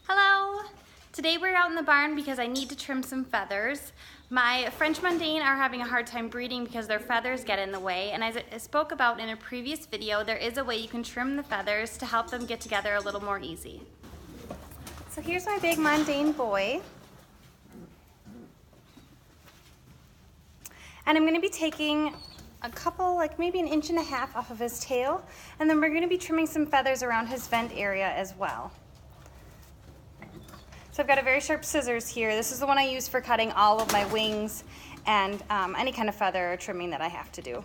Hello! Today we're out in the barn because I need to trim some feathers. My French Mondain are having a hard time breeding because their feathers get in the way, and as I spoke about in a previous video, there is a way you can trim the feathers to help them get together a little more easy. So here's my big Mondain boy. And I'm going to be taking a couple, like maybe 1.5 inches off of his tail, and then we're going to be trimming some feathers around his vent area as well. So I've got a very sharp scissors here. This is the one I use for cutting all of my wings and any kind of feather or trimming that I have to do.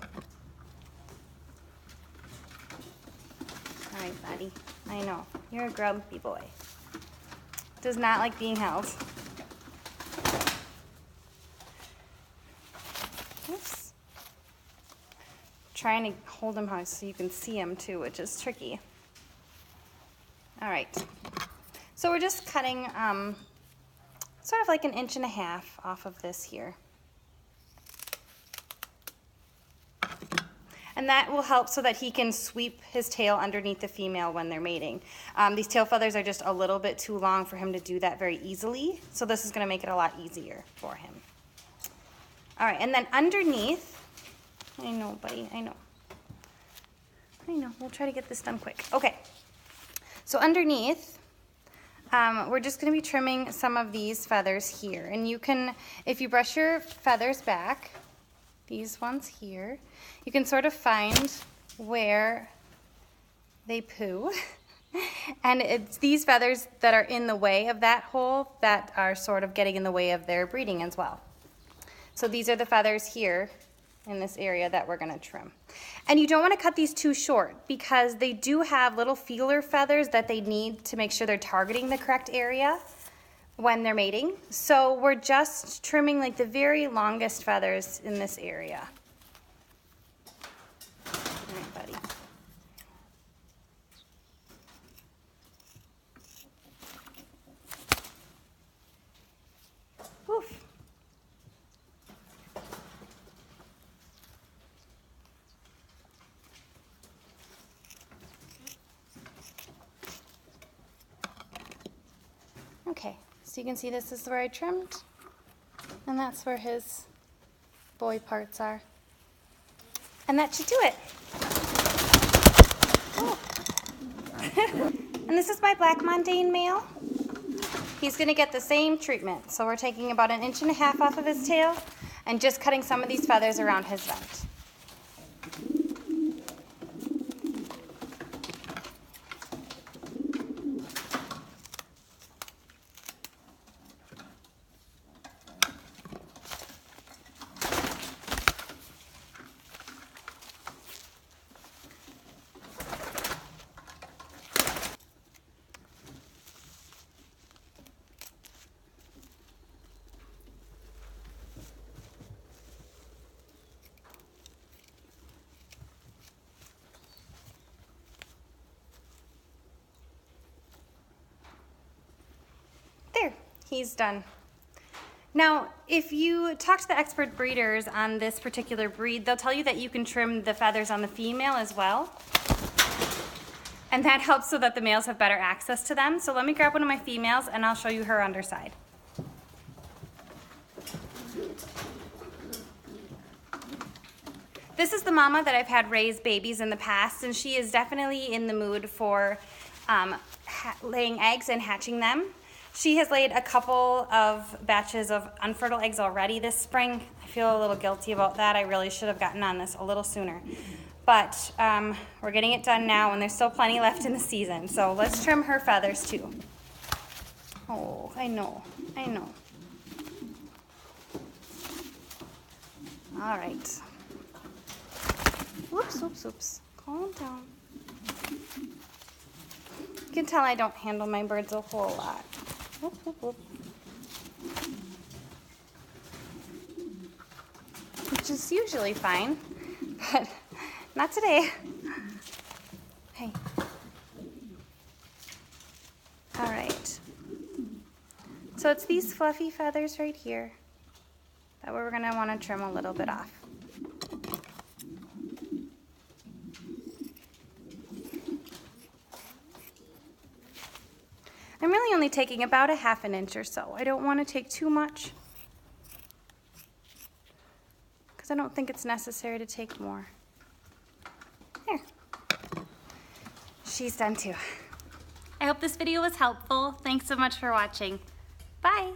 All right, buddy. I know, you're a grumpy boy. Does not like being held. Oops. Trying to hold him high so you can see him too, which is tricky. All right. So we're just cutting sort of like 1.5 inches off of this here. And that will help so that he can sweep his tail underneath the female when they're mating. These tail feathers are just a little bit too long for him to do that very easily, so this is going to make it a lot easier for him. All right, and then underneath, I know, buddy, I know, we'll try to get this done quick. Okay, so underneath, we're just going to be trimming some of these feathers here. And you can, if you brush your feathers back, these ones here, you can sort of find where they poo. And it's these feathers that are in the way of that hole that are sort of getting in the way of their breeding as well. So these are the feathers here in this area that we're going to trim. And you don't want to cut these too short because they do have little feeler feathers that they need to make sure they're targeting the correct area when they're mating. So we're just trimming like the very longest feathers in this area. All right, buddy. Woof. Okay, so you can see this is where I trimmed, and that's where his boy parts are. And that should do it. Oh. And this is my black Mondain male. He's gonna get the same treatment. So we're taking about 1.5 inches off of his tail and just cutting some of these feathers around his vent. There, he's done. Now, if you talk to the expert breeders on this particular breed, they'll tell you that you can trim the feathers on the female as well. And that helps so that the males have better access to them. So let me grab one of my females and I'll show you her underside. This is the mama that I've had raise babies in the past, and she is definitely in the mood for laying eggs and hatching them. She has laid a couple of batches of unfertile eggs already this spring. I feel a little guilty about that. I really should have gotten on this a little sooner. But we're getting it done now, and there's still plenty left in the season. So let's trim her feathers too. Oh, I know, I know. All right. Whoops, whoops, whoops. Calm down. You can tell I don't handle my birds a whole lot. Whoop, whoop, whoop. Which is usually fine, but not today. Hey. All right. So it's these fluffy feathers right here that we're going to want to trim a little bit off. I'm really only taking about a 1/2 inch or so. I don't want to take too much because I don't think it's necessary to take more. There. She's done too. I hope this video was helpful. Thanks so much for watching. Bye.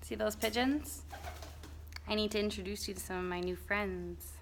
See those pigeons? I need to introduce you to some of my new friends.